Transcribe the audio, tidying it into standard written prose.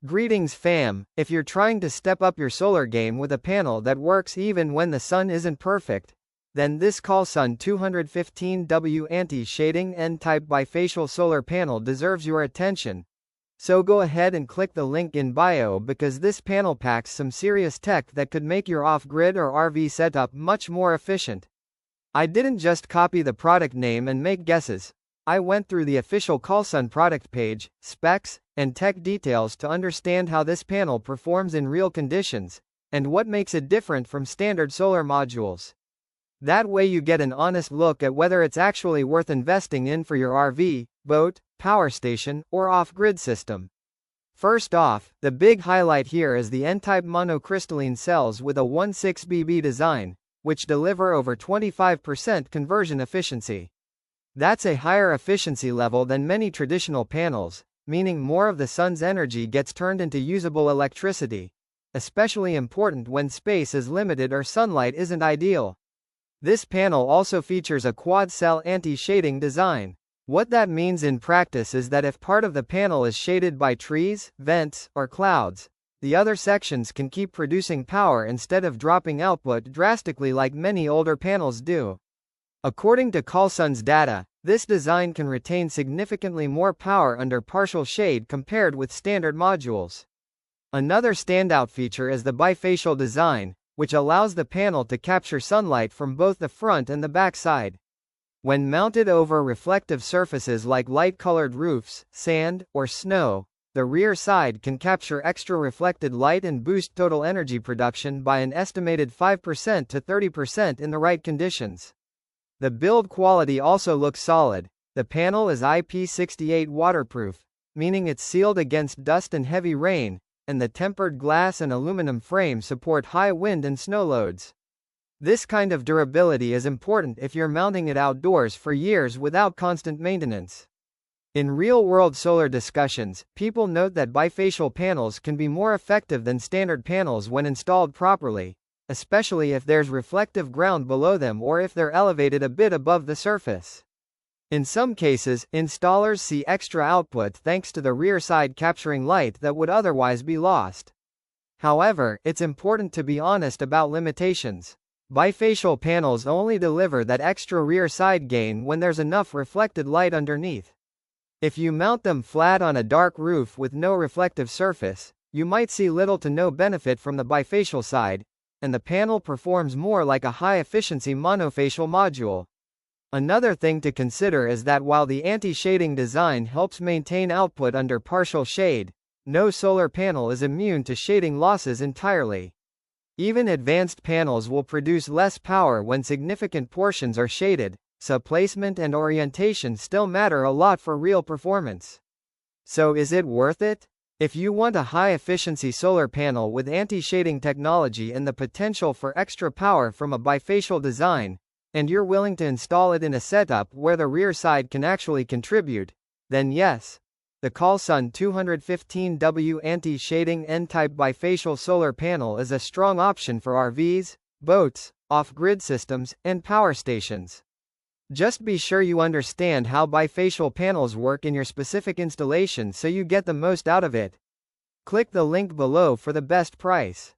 Greetings fam, if you're trying to step up your solar game with a panel that works even when the sun isn't perfect, then this Callsun 215W Anti-Shading N-type Bifacial Solar Panel deserves your attention. So go ahead and click the link in bio because this panel packs some serious tech that could make your off-grid or RV setup much more efficient. I didn't just copy the product name and make guesses. I went through the official Callsun product page, specs, and tech details to understand how this panel performs in real conditions, and what makes it different from standard solar modules. That way you get an honest look at whether it's actually worth investing in for your RV, boat, power station, or off-grid system. First off, the big highlight here is the N-type monocrystalline cells with a 16BB design, which deliver over 25% conversion efficiency. That's a higher efficiency level than many traditional panels, meaning more of the sun's energy gets turned into usable electricity, especially important when space is limited or sunlight isn't ideal. This panel also features a quad-cell anti-shading design. What that means in practice is that if part of the panel is shaded by trees, vents, or clouds, the other sections can keep producing power instead of dropping output drastically like many older panels do. According to Callsun's data, this design can retain significantly more power under partial shade compared with standard modules. Another standout feature is the bifacial design, which allows the panel to capture sunlight from both the front and the back side. When mounted over reflective surfaces like light-colored roofs, sand, or snow, the rear side can capture extra reflected light and boost total energy production by an estimated 5% to 30% in the right conditions. The build quality also looks solid. The panel is IP68 waterproof, meaning it's sealed against dust and heavy rain, and the tempered glass and aluminum frame support high wind and snow loads. This kind of durability is important if you're mounting it outdoors for years without constant maintenance. In real-world solar discussions, people note that bifacial panels can be more effective than standard panels when installed properly, especially if there's reflective ground below them or if they're elevated a bit above the surface. In some cases, installers see extra output thanks to the rear side capturing light that would otherwise be lost. However, it's important to be honest about limitations. Bifacial panels only deliver that extra rear side gain when there's enough reflected light underneath. If you mount them flat on a dark roof with no reflective surface, you might see little to no benefit from the bifacial side, and the panel performs more like a high-efficiency monofacial module. Another thing to consider is that while the anti-shading design helps maintain output under partial shade, no solar panel is immune to shading losses entirely. Even advanced panels will produce less power when significant portions are shaded, so placement and orientation still matter a lot for real performance. So is it worth it? If you want a high-efficiency solar panel with anti-shading technology and the potential for extra power from a bifacial design, and you're willing to install it in a setup where the rear side can actually contribute, then yes, the Callsun 215W Anti-Shading N-type Bifacial Solar Panel is a strong option for RVs, boats, off-grid systems, and power stations. Just be sure you understand how bifacial panels work in your specific installation so you get the most out of it. Click the link below for the best price.